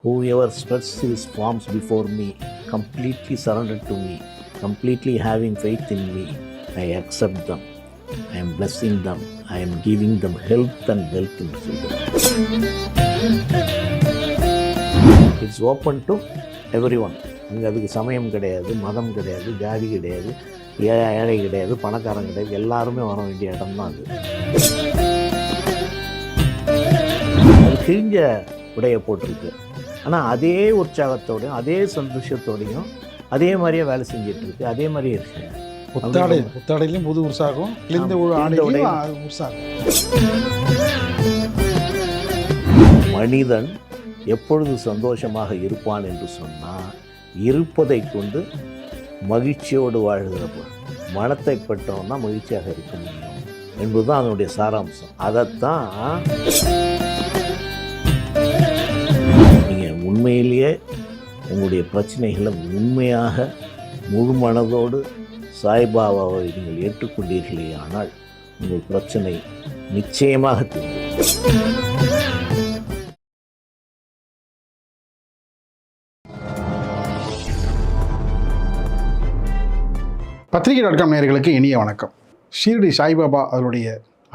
Whoever spreads his palms before me, completely surrendered to me, completely having faith in me, I accept them. I am blessing them. I am giving them health and wealth என்று சொல்கிறார். It's open to every one. அங்கே அதுக்கு சமயம் கிடையாது, மதம் கிடையாது, ஜாதி கிடையாது, ஏழை கிடையாது, பணக்காரன் கிடையாது, எல்லாருமே வர வேண்டிய இடம் தான் அது. அது கிழிஞ்ச உடைய போட்டிருக்கு. ஆனால் அதே உற்சாகத்தோடையும் அதே சந்தோஷத்தோடையும் அதே மாதிரியே வேலை செஞ்சிட்ருக்கு, அதே மாதிரியே இருக்கு. புத்தாடையிலையும் புது உற்சாகம், கிழிந்த உற்சாகம். மனிதன் எப்பொழுது சந்தோஷமாக இருப்பான் என்று சொன்னால், இருப்பதை கொண்டு மகிழ்ச்சியோடு வாழ்கிறப்ப மனத்தை பெற்றவன் தான் மகிழ்ச்சியாக இருக்க முடியும் என்பதுதான் அதனுடைய சாராம்சம். அதைத்தான் நீங்கள் உண்மையிலேயே உங்களுடைய பிரச்சனைகளை உண்மையாக முழு மனதோடு சாய்பாபாவை நீங்கள் ஏற்றுக்கொண்டீர்களே ஆனால் உங்கள் பிரச்சனை நிச்சயமாக தீர்க்கும். பத்திரிகை.com நேயர்களுக்கு இனிய வணக்கம். ஷீரடி சாய்பாபா அவருடைய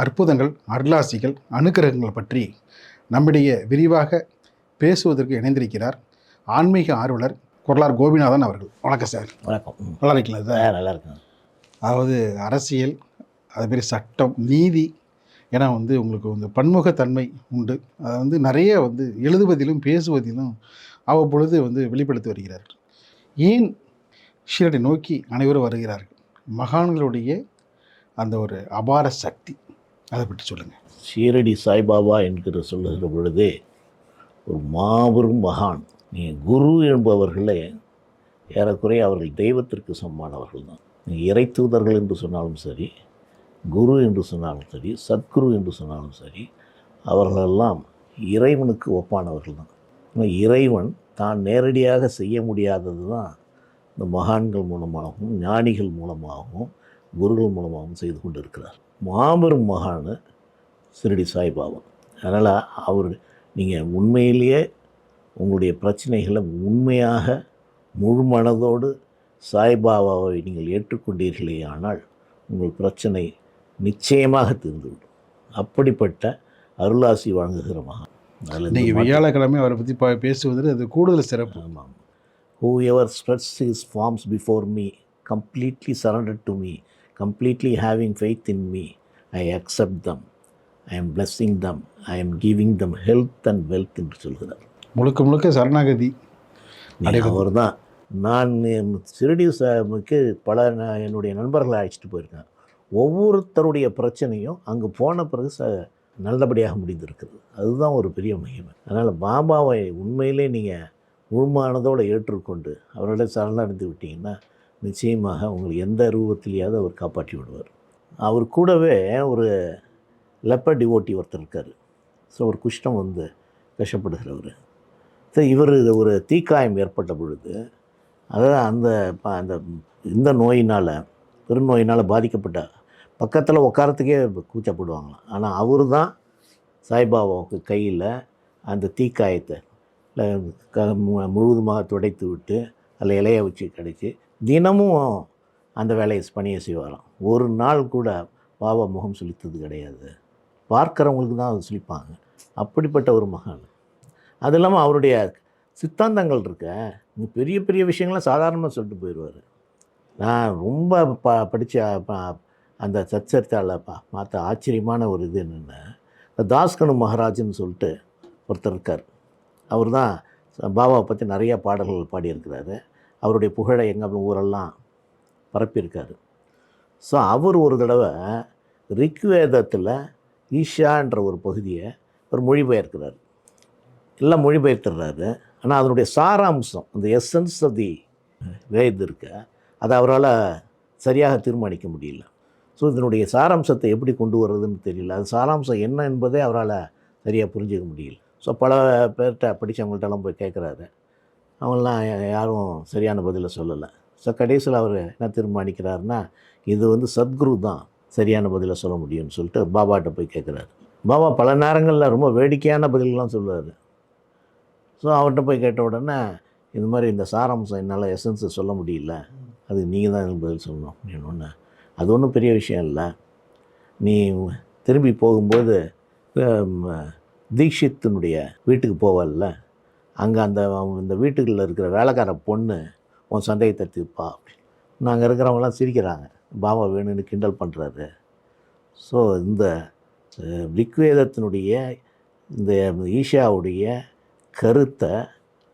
அற்புதங்கள், அருளாசிகள், அனுக்கிரகங்கள் பற்றி நம்மிடையே விரிவாக பேசுவதற்கு இணைந்திருக்கிறார் ஆன்மீக ஆர்வலர் கொரலார் கோபிநாதன் அவர்கள். வணக்கம் சார். வணக்கம். நல்லா இருக்கீங்களா சார்? நல்லா இருக்கேன். அதாவது அரசியல், அதுமாரி சட்டம், நீதி ஏன்னா உங்களுக்கு பன்முகத்தன்மை உண்டு. அதை நிறைய எழுதுவதிலும் பேசுவதிலும் அவ்வப்பொழுது வெளிப்படுத்தி வருகிறார்கள். ஏன் ஷீரடி நோக்கி அனைவரும் வருகிறார்கள்? மகான்களுடைய அந்த ஒரு அபார சக்தி, அதை பற்றி சொல்லுங்கள். ஷீரடி சாய்பாபா என்கிற சொல்லுகிற பொழுதே ஒரு மாபெரும் மகான். நீங்கள் குரு என்பவர்களே ஏறக்குறைய அவர்கள் தெய்வத்திற்கு சமமானவர்கள் தான். நீங்கள் இறை தூதர்கள் என்று சொன்னாலும் சரி, குரு என்று சொன்னாலும் சரி, சத்குரு என்று சொன்னாலும் சரி, அவர்களெல்லாம் இறைவனுக்கு ஒப்பானவர்கள் தான். இறைவன் தான் நேரடியாக செய்ய முடியாதது தான் இந்த மகான்கள் மூலமாகவும் ஞானிகள் மூலமாகவும் குருகள் மூலமாகவும் செய்து கொண்டு இருக்கிறார். மாபெரும் மகான் ஷீரடி சாய்பாபா. அதனால் அவர் நீங்கள் உண்மையிலேயே உங்களுடைய பிரச்சனைகளை உண்மையாக முழு மனதோடு சாய்பாபாவை நீங்கள் ஏற்றுக்கொண்டீர்களே ஆனால் உங்கள் பிரச்சனை நிச்சயமாக தீர்ந்துவிடும். அப்படிப்பட்ட அருளாசி வழங்குகிற மகான். அதில் நீங்கள் வியாழக்கிழமை அவரை பற்றி பேசுவதில் அது கூடுதல் சிறப்பு. ஆமாம். Whoever spreads his palms before me, completely surrendered to me, completely having faith in me, I accept them. I am blessing them. I am giving them health and wealth என்று சொல்கிறார். முழுக்க முழுக்க சரணாகதி அவர் தான். நான் ஷீரடி சாய்பாபாவுக்கு என்னுடைய நண்பர்களை அழைச்சிட்டு போயிருக்கேன். ஒவ்வொருத்தருடைய பிரச்சனையும் அங்கே போன பிறகு நல்லபடியாக முடிந்திருக்குது. அதுதான் ஒரு பெரிய மகிமை. அதனால் பாபாவை உண்மையிலே நீங்கள் முழுமானதோடு ஏற்றுக்கொண்டு அவரோட சரணடைந்து விட்டீங்கன்னா நிச்சயமாக உங்களுக்கு எந்த ரூபத்திலேயாவது அவர் காப்பாற்றி விடுவார். அவர் கூடவே ஒரு லெப்பர் டிவோட்டி ஒருத்தர் இருக்கார். ஸோ ஒரு குஷ்டம் கஷ்டப்படுகிறவர். ஸோ இவர் ஒரு தீக்காயம் ஏற்பட்ட பொழுது, அதாவது அந்த இந்த நோயினால், பெருநோயினால் பாதிக்கப்பட்ட பக்கத்தில் உட்காரத்துக்கே கூச்சப்படுவாங்களாம். ஆனால் அவர் தான் சாய்பாபாவுக்கு கையில் அந்த தீக்காயத்தை முழுவதுமாக துடைத்து விட்டு அதில் இலையை வச்சு கிடைச்சி தினமும் அந்த பணியை செய்வாராம். ஒரு நாள் கூட பாபா முகம் சுளித்தது கிடையாது. பார்க்குறவங்களுக்கு தான் அது சுளிப்பாங்க. அப்படிப்பட்ட ஒரு மகான். அது இல்லாமல் அவருடைய சித்தாந்தங்கள் இருக்க பெரிய பெரிய விஷயங்கள்லாம் சாதாரணமாக சொல்லிட்டு போயிடுவார். நான் ரொம்ப படித்த அந்த சச்சரித்தால் பார்த்த ஆச்சரியமான ஒரு இது என்னென்னா, தாஸ்கனு மகாராஜ்னு சொல்லிட்டு ஒருத்தர் இருக்கார். அவர் தான் பாபாவை பற்றி நிறைய பாடல்கள் பாடியிருக்கிறாரு. அவருடைய புகழை எங்கள் ஊரெல்லாம் பரப்பியிருக்காரு. ஸோ அவர் ஒரு தடவை ரிக்வேதத்தில் ஈஷான்ற ஒரு பகுதியை ஒரு மொழிபெயர்க்கிறார். எல்லாம் மொழிபெயர்த்துறாரு. ஆனால் அதனுடைய சாராம்சம், அந்த எசன்ஸ் ஆஃப் தி வேத் இருக்க, அதை அவரால் சரியாக தீர்மானிக்க முடியல. ஸோ இதனுடைய சாராம்சத்தை எப்படி கொண்டு வர்றதுன்னு தெரியல. அது சாராம்சம் என்ன என்பதே அவரால் சரியாக புரிஞ்சிக்க முடியல. ஸோ பல பேர்கிட்ட படித்தவங்கள்ட்டெல்லாம் போய் கேட்குறாரு. அவங்களாம் யாரும் சரியான பதிலை சொல்லலை. ஸோ கடைசியில் அவர் என்ன தீர்மானிக்கிறாருன்னா, இது சத்குரு தான் சரியான பதிலை சொல்ல முடியும்னு சொல்லிட்டு பாபாட்ட போய் கேட்குறாரு. பாபா பல நேரங்களில் ரொம்ப வேடிக்கையான பதில்கள்லாம் சொல்லுவார். ஸோ அவர்கிட்ட போய் கேட்ட உடனே இந்த மாதிரி இந்த சாராம்சம் என்னால் எசன்ஸை சொல்ல முடியல, அது நீங்கள் தான் எனக்கு பதில் சொல்லணும் அப்படின்னு ஒன்று. அது ஒன்றும் பெரிய விஷயம் இல்லை. நீ திரும்பி போகும்போது தீக்ஷித்தினுடைய வீட்டுக்கு போவல்ல, அங்கே இந்த வீட்டுகளில் இருக்கிற வேலைக்கார பொண்ணு உன் சந்தேகத்தை தீர்ப்பா அப்படின்னு. நாங்கள் இருக்கிறவங்களாம் சிரிக்கிறாங்க, பாபா வேணும்னு கிண்டல் பண்ணுறாரு. ஸோ இந்த ரிக்வேதத்தினுடைய இந்த ஈஷாவுடைய கருத்தை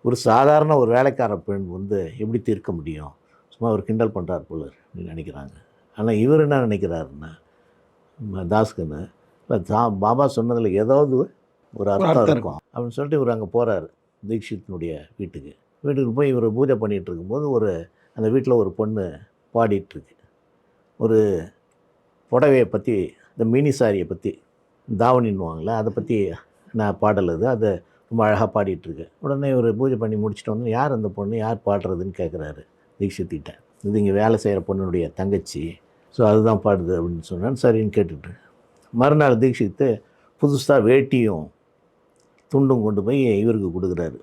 ஒரு சாதாரண ஒரு வேலைக்கார பெண் எப்படி தீர்க்க முடியும், சும்மா ஒரு கிண்டல் பண்ணுறார் போல அப்படின்னு நினைக்கிறாங்க. ஆனால் இவர் என்ன நினைக்கிறாருன்னா, தாஸ்கன்னு பாபா சொன்னதில் ஏதாவது ஒரு அர்த்தம் இருக்கும் அப்படின்னு சொல்லிட்டு இவர் அங்கே போகிறாரு தீக்ஷித்தினுடைய வீட்டுக்கு போய் இவர் பூஜை பண்ணிகிட்டு இருக்கும்போது அந்த வீட்டில் ஒரு பொண்ணு பாடிட்டுருக்கு. ஒரு புடவையை பற்றி, இந்த மினி சாரியை பற்றி, தாவணின்னுவாங்களே, அதை பற்றி நான் பாடல் அது ரொம்ப அழகாக பாடிட்டுருக்கு. உடனே இவர் பூஜை பண்ணி முடிச்சுட்டு வந்து, யார் அந்த பொண்ணு, யார் பாடுறதுன்னு கேட்குறாரு தீக்ஷித்திட்ட. இது இங்கே வேலை செய்கிற பொண்ணுடைய தங்கச்சி, ஸோ அதுதான் பாடுது அப்படின்னு சொன்னான்னு சரின்னு கேட்டுட்டு, மறுநாள் தீக்ஷித்து புதுசாக வேட்டியும் துண்டும் கொண்டு போய் இவருக்கு கொடுக்குறாரு,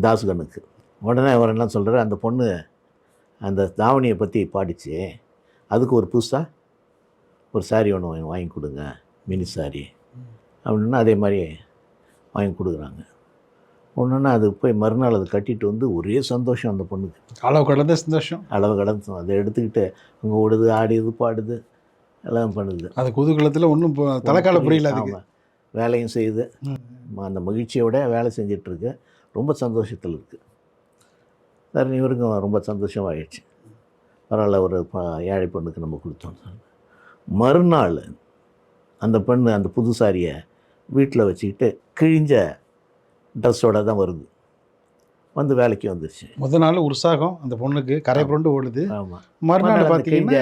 தாஸ்கனுக்கு. உடனே அவர் என்ன சொல்கிறார், அந்த பொண்ணு அந்த தாவணியை பற்றி பாடிச்சு, அதுக்கு ஒரு புதுசாக ஒரு சாரி ஒன்று வாங்கி கொடுங்க, மினி சாரி அப்படின்னா அதே மாதிரி வாங்கி கொடுக்குறாங்க. ஒன்றுன்னா அது போய் மறுநாள் அதை கட்டிட்டு வந்து ஒரே சந்தோஷம் அந்த பொண்ணுக்கு, அளவு கடந்த சந்தோஷம். அளவு கடந்து அதை எடுத்துக்கிட்டு அங்கே ஓடுது, ஆடிது, பாடுது, எல்லாம் பண்ணுது. அது குதூகலத்தில் ஒன்றும் தலைக்கால புரியல. ஆமாம், வேலையும் செய்யுது, அந்த மகிழ்ச்சியோட வேலை செஞ்சிட்ருக்கு, ரொம்ப சந்தோஷத்தில் இருக்குது. சரி, இவருக்கும் ரொம்ப சந்தோஷமாகிடுச்சு. பரவாயில்ல, ஒரு ஏழை பொண்ணுக்கு நம்ம கொடுத்தோம். மறுநாள் அந்த பெண்ணு அந்த புது சாரியை வீட்டில் வச்சுக்கிட்டு கிழிஞ்ச ட்ரெஸ்ஸோடு தான் வந்து வேலைக்கு வந்துருச்சு. முதல் நாள் உற்சாகம் அந்த பொண்ணுக்கு, கரை புரண்டு ஓடுது. ஆமாம், மறுநாள் பார்த்தீங்கன்னா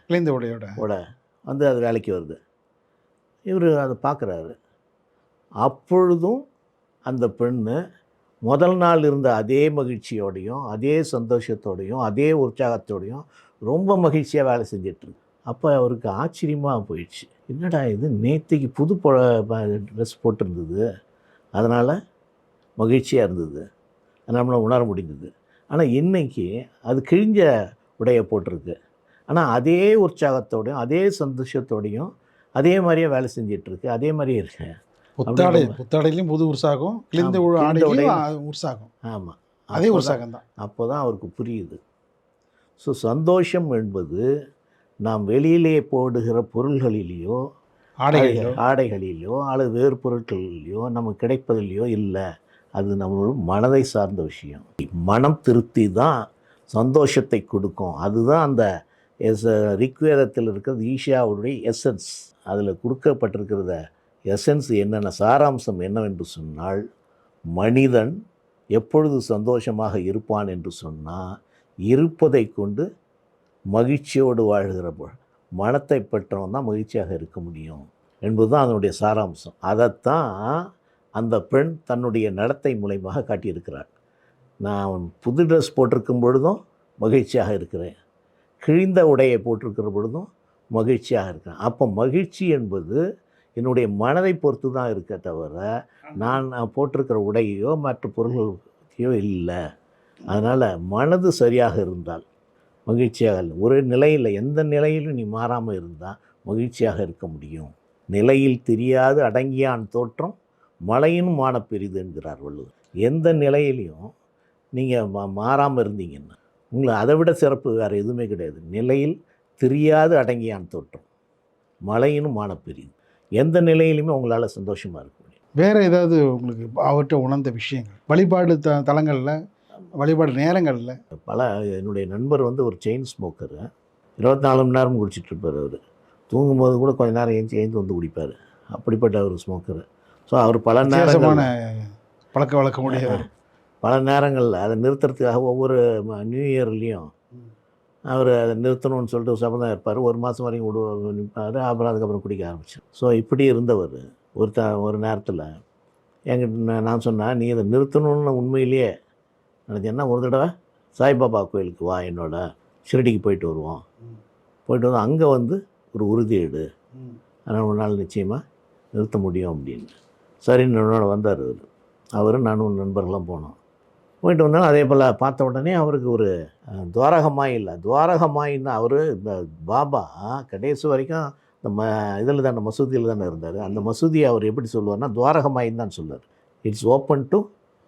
கிழிந்த உடையோட வந்து அது வேலைக்கு வருது. இவர் அதை பார்க்குறாரு. அப்பொழுதும் அந்த பெண்ணு முதல் நாள் இருந்த அதே மகிழ்ச்சியோடையும், அதே சந்தோஷத்தோடையும், அதே உற்சாகத்தோடையும் ரொம்ப மகிழ்ச்சியாக வேலை செஞ்சிட்ருக்கு. அப்போ அவருக்கு ஆச்சரியமாக போயிடுச்சு, என்னடா இது, நேற்றுக்கு புது ட்ரெஸ் போட்டிருந்தது, அதனால் மகிழ்ச்சியாக இருந்தது, நம்மளை உணர முடிந்தது. ஆனால் இன்றைக்கி அது கிழிஞ்ச உடையை போட்டிருக்கு, ஆனால் அதே உற்சாகத்தோடையும் அதே சந்தோஷத்தோடையும் அதே மாதிரியே வேலை செஞ்சிட்ருக்கு, அதே மாதிரியே இருக்கு. புத்தாடையிலையும் புது உற்சாகம், கிழிந்த ஆடையிலையும் உற்சாகம். ஆமாம், அதே உற்சாகம் தான். அப்போ தான் அவருக்கு புரியுது. ஸோ சந்தோஷம் என்பது நாம் வெளியிலே போடுகிற பொருள்களிலேயோ ஆடைகளிலேயோ அல்லது வேறு பொருட்களிலேயோ நமக்கு கிடைப்பதிலையோ இல்லை, அது நம்மளோட மனதை சார்ந்த விஷயம். மனம் திருப்தி தான் சந்தோஷத்தை கொடுக்கும். அதுதான் அந்த ரிக்வேதத்தில் இருக்கிறது ஈஷாவுடைய எசன்ஸ். அதில் கொடுக்கப்பட்டிருக்கிறத எசன்ஸ் என்னென்ன, சாராம்சம் என்னவென்று சொன்னால், மனிதன் எப்பொழுது சந்தோஷமாக இருப்பான் என்று சொன்னால், இருப்பதை கொண்டு மகிழ்ச்சியோடு வாழ்கிற மனத்தை பெற்றவன் தான் மகிழ்ச்சியாக இருக்க முடியும் என்பது தான் அதனுடைய சாராம்சம். அதைத்தான் அந்த பெண் தன்னுடைய நடத்தை மூலமாக காட்டியிருக்கிறாள். நான் புது ட்ரெஸ் போட்டிருக்கும் பொழுதும் மகிழ்ச்சியாக இருக்கிறேன், கிழிந்த உடையை போட்டிருக்கிற பொழுதும் மகிழ்ச்சியாக இருக்கிறேன். அப்போ மகிழ்ச்சி என்பது என்னுடைய மனதை பொறுத்து தான் இருக்க தவிர நான் போட்டிருக்கிற உடையோ மற்ற பொருள்களையோ இல்லை. அதனால் மனது சரியாக இருந்தால் மகிழ்ச்சியாக இல்லை. ஒரு நிலையில், எந்த நிலையிலும் நீ மாறாமல் இருந்தால் மகிழ்ச்சியாக இருக்க முடியும். நிலையில் தெரியாது அடங்கியான் தோற்றம் மலையின் மான பெரிது என்கிறார் வள்ளுவர். எந்த நிலையிலையும் நீங்கள் மாறாமல் இருந்தீங்கன்னா உங்களை அதை விட சிறப்பு வேறு எதுவுமே கிடையாது. நிலையில் தெரியாது அடங்கியான் தோற்றம் மலையினும் மான பெரிது. எந்த நிலையிலுமே உங்களால் சந்தோஷமாக இருக்க முடியும். வேறு ஏதாவது உங்களுக்கு அவர்கிட்ட உணர்ந்த விஷயங்கள், வழிபாடு தலங்களில், வழிபாடு நேரங்களில்? என்னுடைய நண்பர் ஒரு செயின் ஸ்மோக்கரு, 24 மணி நேரம் குடிச்சிட்ருப்பார். அவர் தூங்கும்போது கூட கொஞ்சம் நேரம் எழுந்து வந்து குடிப்பார். அப்படிப்பட்ட ஒரு ஸ்மோக்கரு. ஸோ அவர் பல நேரமான பழக்க வழக்க முடியாது. பல நேரங்களில் அதை நிறுத்துறதுக்காக ஒவ்வொரு நியூ இயர்லேயும் அவர் அதை நிறுத்தணும்னு சொல்லிட்டு சபதம் இருப்பார். 1 மாதம் வரைக்கும் நிற்பார், அப்புறம் அதுக்கப்புறம் குடிக்க ஆரம்பிச்சார். ஸோ இப்படி இருந்தவர் ஒரு நேரத்தில் என்கிட்ட நான் சொன்னேன், நீ இதை நிறுத்தணும்னு உண்மையிலேயே நினச்சேன்னா ஒரு தடவை சாய்பாபா கோயிலுக்கு வா, என்னோட ஷிரடிக்கு போயிட்டு வருவோம், போயிட்டு வந்து அங்கே ஒரு உறுதி எடு, அதனால் ஒரு நாள் நிச்சயமாக நிறுத்த முடியும் அப்படின்னு. சரின்னு என்னோட வந்தார் அவர். அவரும் நானும் நண்பர்கள்லாம் போனோம். போயிட்டு வந்தாலும் அதே போல் பார்த்த உடனே அவருக்கு ஒரு துவாரகமாய் இல்லை, துவாரகமாயின்னா அவர் இந்த பாபா கடைசி வரைக்கும் இந்த இதில் தானே மசூதியில் தானே இருந்தார். அந்த மசூதியை அவர் எப்படி சொல்லுவார்னா துவாரகமாயின்னு தான் சொல்லுவார். It's open to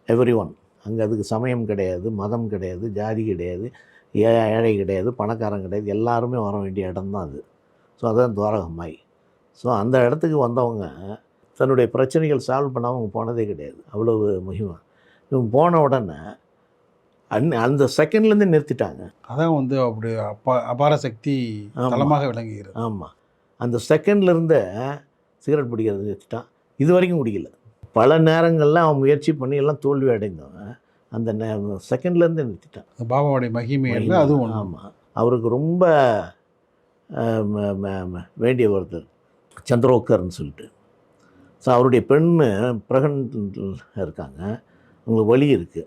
every one. அங்கே அதுக்கு சமயம் கிடையாது, மதம் கிடையாது, ஜாதி கிடையாது, ஏழை கிடையாது, பணக்காரன் கிடையாது, எல்லாருமே வர வேண்டிய இடம் தான் அது. ஸோ அதுதான் துவாரகமாய். ஸோ அந்த இடத்துக்கு வந்தவங்க தன்னுடைய பிரச்சனைகள் சால்வ் பண்ணாமல் அவங்க போனதே கிடையாது. அவ்வளவு முக்கியமாக இவங்க போன உடனே அந்த செகண்ட்லேருந்து நிறுத்திட்டாங்க. அதான் வந்து அப்படி அபார சக்தி தளமாக விளங்குகிறது. ஆமாம், அந்த செகண்ட்லேருந்து சிகரெட் பிடிக்கிறது நிறுத்திட்டான். இது வரைக்கும் குடிக்கல. பல நேரங்களில் அவன் முயற்சி பண்ணி எல்லாம் தோல்வி அடைந்தவன் அந்த செகண்ட்லேருந்து நிறுத்திட்டான். பாபாவுடைய மகிமையில் அதுவும். ஆமாம், அவருக்கு ரொம்ப வேண்டிய ஒருத்தர் சந்திரோக்கர்னு சொல்லிட்டு. ஸோ அவருடைய பெண்ணு ப்ரெக்னென்ட் இருக்காங்க, அவங்களுக்கு வலி இருக்குது,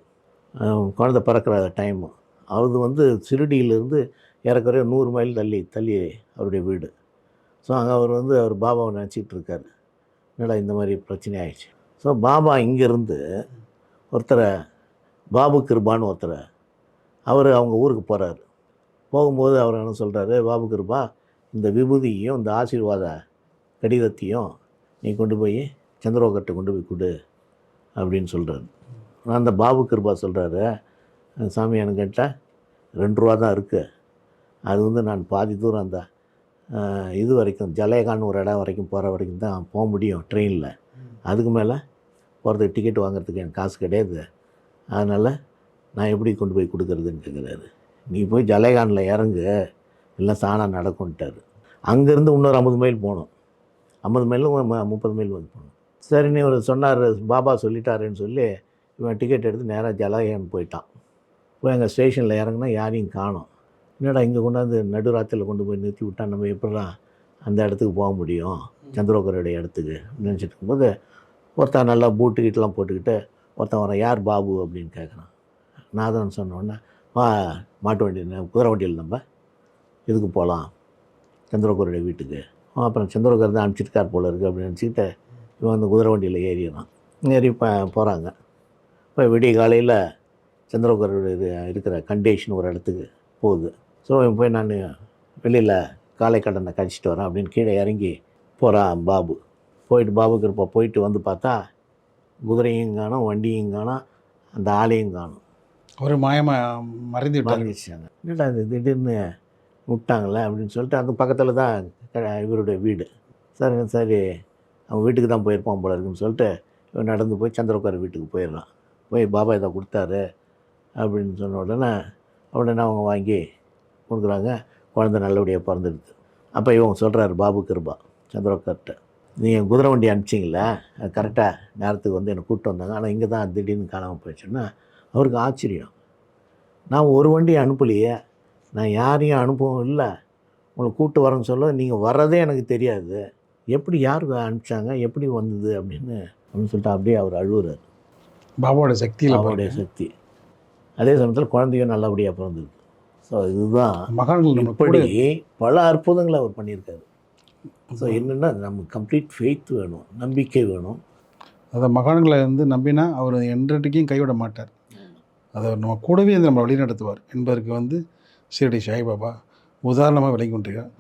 குழந்தை பிறக்கிற டைமு. அது வந்து சிறுடியிலேருந்து ஏறக்குறைய 100 மைல் தள்ளி அவருடைய வீடு. ஸோ அங்கே அவர் வந்து அவர் பாபாவை நினச்சிக்கிட்டு இருக்கார், என்னடா இந்த மாதிரி பிரச்சனை ஆயிடுச்சு. ஸோ பாபா இங்கேருந்து ஒருத்தரை பாபு கிருபான்னு ஒருத்தரை அவர் அவங்க ஊருக்கு போகிறாரு. போகும்போது அவர் என்ன சொல்கிறாரு, பாபு கிருபா இந்த விபூதியையும் இந்த ஆசீர்வாத கடிதத்தையும் நீ கொண்டு போய் சந்திரோகர்கிட்ட கொண்டு போய் கொடு அப்படின்னு சொல்கிறாரு. நான் அந்த பாபு கிருபா சொல்கிறாரு, சாமி எனக்கு கேட்டால் 2 ரூபா தான் இருக்குது, அது வந்து நான் பாதி தூரம் அந்த இது வரைக்கும் ஜலேகான்னு ஒரு இடம் வரைக்கும் போகிற வரைக்கும் தான் போக முடியும் ட்ரெயினில், அதுக்கு மேலே போகிறதுக்கு டிக்கெட் வாங்குறதுக்கு எனக்கு காசு கிடையாது, அதனால் நான் எப்படி கொண்டு போய் கொடுக்குறதுன்னு கேட்குறாரு. நீ போய் ஜலேகானில் இறங்கு, எல்லாம் தானாக நடக்கும்ட்டார். அங்கேருந்து இன்னொரு 50 மைல் போகணும், 50 மைலும் 30 மைல் வந்து போகணும். சரின்னு இவர் சொன்னார், பாபா சொல்லிட்டாருன்னு சொல்லி இவன் டிக்கெட் எடுத்து நேராக ஜலகான் போயிட்டான். போய் அங்கே ஸ்டேஷனில் இறங்கினா யாரையும் காணோம். என்னடா இங்கே கொண்டாந்து நடுராத்திரியில் கொண்டு போய் நிறுத்தி விட்டால் நம்ம எப்படிலாம் அந்த இடத்துக்கு போக முடியும், சந்திரோகருடைய இடத்துக்கு நினச்சிட்டு இருக்கும்போது ஒருத்தன் நல்லா பூட்டு கிட்டலாம் போட்டுக்கிட்டு ஒருத்தன் வரான், யார் பாபு அப்படின்னு கேட்குறான். நாதன் சொன்னோடனே மாட்டு வண்டி குதிரை வண்டியில் நம்ம இதுக்கு போகலாம் சந்திரோகருடைய வீட்டுக்கு. அப்புறம் சந்திரோகர் தான் அனுப்பிச்சிருக்கார் போல இருக்குது அப்படின்னு நினச்சிக்கிட்டு இவன் அந்த குதிரை வண்டியில் ஏறிடுறான். ஏறி போகிறாங்க. இப்போ விடிய காலையில் சந்திரோகருடைய இருக்கிற கண்டேஷன் ஒரு இடத்துக்கு போகுது. ஸோ இவன் போய் நான் வெளியில் காலை கடனை கழிச்சிட்டு வரேன் அப்படின்னு கீழே இறங்கி போகிறான் பாபு. போயிட்டு பாபுக்கு இருப்பா போயிட்டு வந்து பார்த்தா குதிரையும் காணும், வண்டியும் காணும், அந்த ஆளையும் காணும். ஒரு மாயமாக மறைஞ்சிட்டாங்க. என்னடா இது திடீர்னு விட்டாங்களே அப்படின்னு சொல்லிட்டு அந்த பக்கத்தில் தான் இவருடைய வீடு. சரி அவன் வீட்டுக்கு தான் போயிருப்பான் போல இருக்குன்னு சொல்லிட்டு இவன் நடந்து போய் சந்திரோகர் வீட்டுக்கு போயிடலாம். போய் பாபா இதை கொடுத்தாரு அப்படின்னு சொன்ன உடனே அவங்க வாங்கி கொடுக்குறாங்க. குழந்தை நல்லபடியாக பிறந்துடுது. அப்போ இவங்க சொல்கிறாரு பாபு கிருபா சந்திரோகர்கிட்ட, நீங்கள் குதிரை வண்டி அனுப்பிச்சிங்களே, கரெக்டாக நேரத்துக்கு வந்து என்னை கூப்பிட்டு வந்தாங்க, ஆனால் இங்கே தான் திடீர்னு காணாமல் போயிடுச்சுன்னா அவருக்கு ஆச்சரியம். நான் ஒரு வண்டியை அனுப்பலையே, நான் யாரையும் அனுப்பவும் இல்லை, உங்களை கூப்பிட்டு வரேன்னு சொல்ல நீங்கள் வர்றதே எனக்கு தெரியாது, எப்படி யார் அனுப்பிச்சாங்க, எப்படி வந்தது அப்படின்னு சொல்லிட்டு அப்படியே அவர் அழுகுறார். பாபாவோட சக்தியில், பாபாவுடைய சக்தி. அதே சமயத்தில் குழந்தையும் நல்லபடியாக பிறந்தது. ஸோ இதுதான் மகான்கள் இப்படி பல அற்புதங்களை அவர் பண்ணியிருக்காரு. ஸோ என்னென்னா நமக்கு கம்ப்ளீட் ஃபெய்த் வேணும், நம்பிக்கை வேணும். அதை மகான்களை வந்து நம்பினா அவர் என்றைக்கும் கைவிட மாட்டார். அதை நம்ம கூடவே வந்து நம்ம வழிநடத்துவார் என்பதற்கு வந்து ஷிரடி சாய்பாபா உதாரணமாக விளங்கி கொண்டிருக்கார்.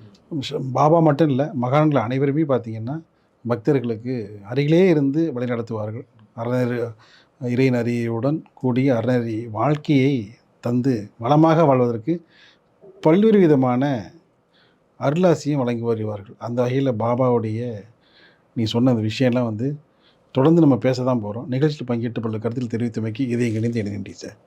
பாபா மட்டும் இல்லை, மகான்கள் அனைவருமே பார்த்திங்கன்னா பக்தர்களுக்கு அருகிலே இருந்து வழிநடத்துவார்கள். இறைநெறியுடன் கூடிய அறநெறி வாழ்க்கையை தந்து வளமாக வாழ்வதற்கு பல்வேறு விதமான அருளாசியும் வழங்கி வருவார்கள். அந்த வகையில் பாபாவுடைய நீ சொன்ன அந்த விஷயம்லாம் வந்து தொடர்ந்து நம்ம பேச தான் போகிறோம். நிகழ்ச்சியில் பங்கேற்று பல கருத்தில் தெரிவித்தமைக்கு இதை இணைந்து நன்றி சார்.